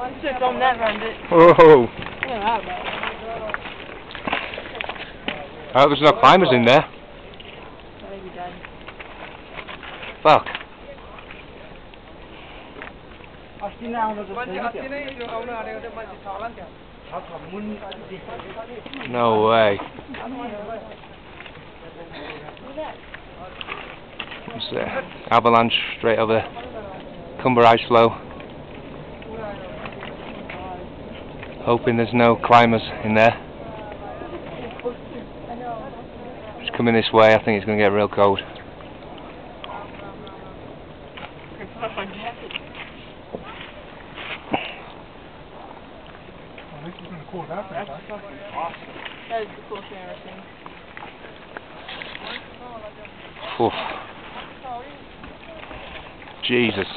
It's on that round it. Whoa! I hope there's no climbers in there. Fuck. No way. It's avalanche straight over Cumber ice flow. Hoping there's no climbers in there. Just coming this way, I think it's going to get real cold. This is going to cool down. That's fucking awesome. That is the coolest thing I've ever seen. Oof. Jesus.